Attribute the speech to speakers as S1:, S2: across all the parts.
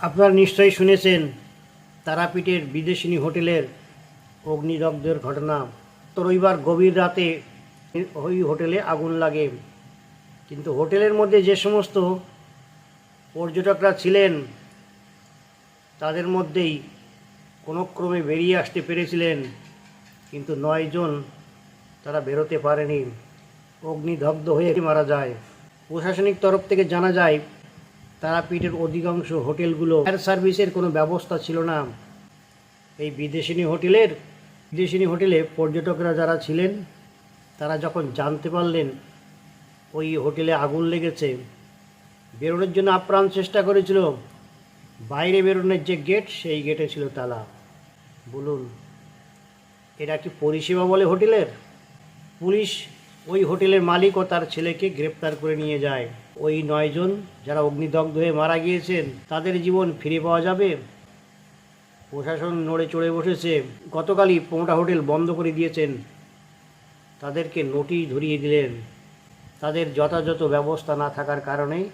S1: আপনারা নিশ্চয়ই শুনেছেন তারাপীঠের বিদেশিনী হোটেলের অগ্নিদগ্ধের ঘটনা। তো রবিবার গভীর রাতে ওই হোটেলে আগুন লাগে, কিন্তু হোটেলের মধ্যে যে সমস্ত পর্যটকরা ছিলেন তাদের মধ্যেই কোনো ক্রমে বেরিয়ে আসতে পেরেছিলেন, কিন্তু 9 জন তারা বেরোতে পারেনি, অগ্নিদগ্ধ হয়ে মারা যায়। প্রশাসনিক তরফ থেকে জানা যায় তারাপীঠের অধিকাংশ হোটেলগুলো ফায়ার সার্ভিসের কোনো ব্যবস্থা ছিল না। এই বিদেশিনী হোটেলে পর্যটকরা যারা ছিলেন তারা যখন জানতে পারলেন ওই হোটেলে আগুন লেগেছে, বেরোনোর জন্য আপ্রাণ চেষ্টা করেছিল। বাইরে বেরোনোর যে গেট, সেই গেটে ছিল তালা। বলুন, এটা কি পরিষেবা বলে হোটেলের? পুলিশ ওই হোটেলের মালিক ও তার ছেলেকে গ্রেপ্তার করে নিয়ে যায়। ওই 9 জন যারা অগ্নিদগ্ধ হয়ে মারা গিয়েছেন তাদের জীবন ফিরে পাওয়া যাবে? প্রশাসন নড়ে চড়ে বসেছে। গতকালই 15টা হোটেল বন্ধ করে দিয়েছেন, তাদেরকে নোটিশ ধরিয়ে দিলেন। তাদের যথাযথ ব্যবস্থা না থাকার কারণেই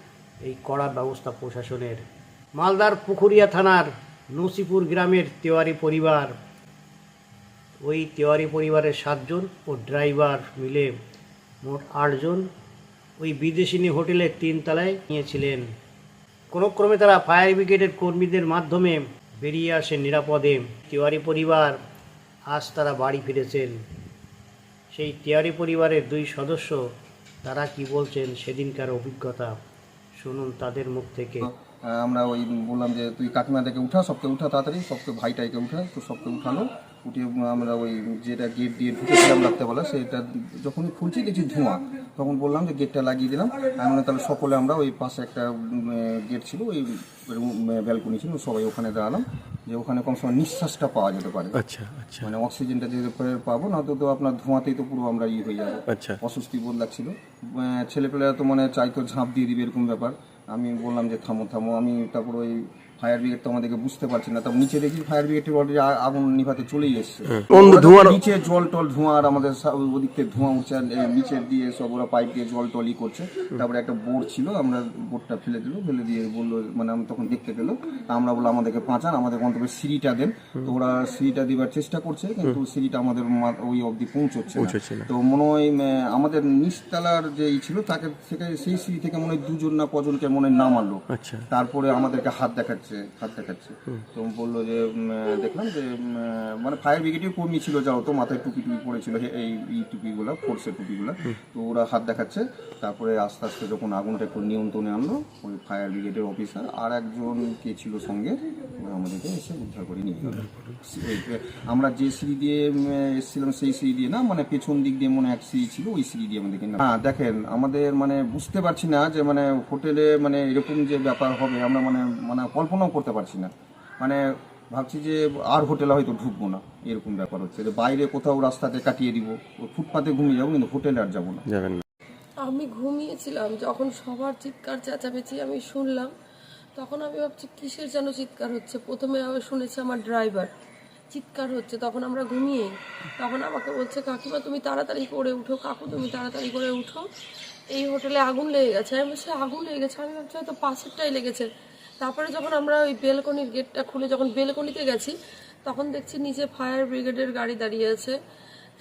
S1: এই কড়া ব্যবস্থা প্রশাসনের। মালদার পুকুরিয়া থানার নসিপুর গ্রামের তেওয়ারি পরিবার, ওই তেওয়ারি পরিবারের 7 জন ও ড্রাইভার মিলে মোট 8 জন ওই বিদেশিনী হোটেলের 3 তলায় নিয়েছিলেন। কোনো ক্রমে তারা ফায়ার ব্রিগেডের কর্মীদের মাধ্যমে বেরিয়ে আসেন নিরাপদে। তেওয়ারি পরিবার আজ তারা বাড়ি ফিরেছেন। সেই তেওয়ারি পরিবারের 2 সদস্য তারা কি বলছেন সেদিনকার অভিজ্ঞতা শুনুন তাদের মুখ থেকে।
S2: আমরা ওই বললাম যে তুই কাকিমাদেরকে উঠা, সবকে উঠা তাড়াতাড়ি, সবকে ভাইটাইকে উঠা। তো সবকে উঠানো, উঠিয়ে আমরা ওই যেটা গেট দিয়ে ঢুকেছিলাম রাত্রেবেলা, সেটা যখনই খুলছি দেখছি ধোঁয়া, তখন বললাম যে গেটটা লাগিয়ে দিলাম। এমন তাহলে সকলে আমরা ওই পাশে একটা গেট ছিল, ওই ব্যালকনি ছিল, সবাই ওখানে দাঁড়ালাম যে ওখানে কম সময় নিঃশ্বাসটা পাওয়া যেতে পারে।
S3: আচ্ছা আচ্ছা,
S2: মানে অক্সিজেনটা যে পাবো না, তো আপনার ধোঁয়াতেই তো পুরো আমরা হয়ে যাবো।
S3: আচ্ছা,
S2: অস্বস্তি বোধ লাগছিল। ছেলেপেলেরা তো মানে চাইতো ঝাঁপ দিয়ে দিবে, এরকম ব্যাপার। আমি বললাম যে থামো থামো। আমি তারপর ওই ফায়ার ব্রিগেড তো আমাদেরকে বুঝতে পারছি না, তারপর নিচে দেখি ফায়ার ব্রিগেড অলরেডি আগুন নিভাতে চলেই এসছে। নিচে জল টল ধোঁয়া, আর আমাদের ওদিক থেকে ধোঁয়া উঠছে, নিচের দিয়ে সব ওরা পাইপ দিয়ে জল টলই করছে। তারপরে একটা বোর্ড ছিল, আমরা বোর্ডটা ফেলে দিয়ে বললো, মানে আমি তখন দেখতে পেলো, আমরা বললো আমাদেরকে বাঁচান, আমাদের অন্তত সিঁড়িটা দেন। তো ওরা সিঁড়িটা দেওয়ার চেষ্টা করছে, কিন্তু সিঁড়িটা আমাদের ওই অবধি পৌঁছচ্ছে না। তো মনে হয় আমাদের নিচতলার যে ছিল তাকে থেকে, সেই সিঁড়ি থেকে মনে হয় 2 জন না কজনকে মনে হয় নামালো। তারপরে আমাদেরকে হাত দেখাচ্ছে। তো বললো যে দেখলাম যে মানে ফায়ার ব্রিগেডের কর্মী ছিল, যাও তো মাথায় টুপি পড়েছিল, এই টুপিগুলো, ফোর্সের টুপিগুলো। তো ওরা হাত দেখাচ্ছে। তারপরে আস্তে আস্তে যখন আগুনটা একটু নিয়ন্ত্রণে আনলো ওই ফায়ার ব্রিগেডের অফিসার আর একজন কে ছিল সঙ্গে, আমাদেরকে এসে উদ্ধার করে নিয়ে গেল। আমরা যে সিঁড়ি দিয়ে এসেছিলাম সেই সিঁড়ি দিয়ে না, মানে পেছন দিক দিয়ে মনে এক সিঁড়ি ছিল, ওই সিঁড়ি দিয়ে আমাদেরকে না। দেখেন, আমাদের মানে বুঝতে পারছি না যে মানে হোটেলে মানে এরকম যে ব্যাপার হবে, আমরা মানে কল্পনাও করতে পারছি না। মানে ভাবছি যে আর হোটেলে হয়তো ঢুকবো না, এরকম ব্যাপার হচ্ছে যে বাইরে কোথাও রাস্তাতে কাটিয়ে দিব, ফুটপাতে ঘুমিয়ে যাবো, কিন্তু হোটেলে আর যাবো না।
S4: আমি ঘুমিয়েছিলাম, যখন সবার চিৎকার চেঁচামেচি আমি শুনলাম, তখন আমি ভাবছি কিসের যেন চিৎকার হচ্ছে। প্রথমে আমি শুনেছি আমার ড্রাইভার চিৎকার হচ্ছে, তখন আমরা ঘুমিয়ে, তখন আমাকে বলছে কাকিমা তুমি তাড়াতাড়ি করে উঠো, কাকু তুমি তাড়াতাড়ি করে উঠো, এই হোটেলে আগুন লেগে গেছে। আমি বলছি আগুন লেগে গেছে? আমি ভাবছি হয়তো পাশেরটাই লেগেছে। তারপরে যখন আমরা ওই বেলকনির গেটটা খুলে যখন বেলকনিতে গেছি, তখন দেখছি নিচে ফায়ার ব্রিগেডের গাড়ি দাঁড়িয়ে আছে।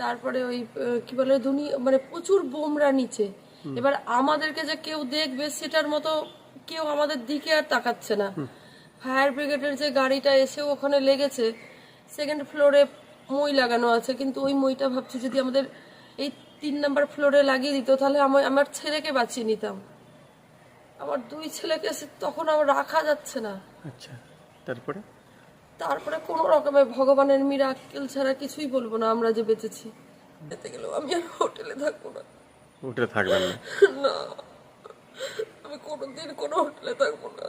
S4: তারপরে ওই কি বলে মানে প্রচুর বোমরা নিচে। এবার আমাদেরকে যে কেউ দেখবে সেটার মতো কেউ আমাদের দিকে আর তাকাচ্ছে না। ফায়ার ব্রিগেডের যে গাড়িটা এসে ওখানে লেগেছে, 2nd ফ্লোরে মই লাগানো আছে, কিন্তু ওই মইটা ভাবছি যদি আমাদের এই 3 নম্বর ফ্লোরে লাগিয়ে দিত, তাহলে আমার ছেলেকে বাঁচিয়ে নিতাম। আমার 2 ছেলেকে তখন আমার রাখা যাচ্ছে না।
S3: আচ্ছা, তারপরে
S4: কোনো রকমে ভগবানের মিরাক্কেল ছাড়া কিছুই বলবো না, আমরা যে বেঁচেছি। যেতে গেলেও আমি আর হোটেলে থাকবো না।
S3: হোটেলে থাকবেন না?
S4: না, আমি কোনোদিন কোনো হোটেলে থাকবো না।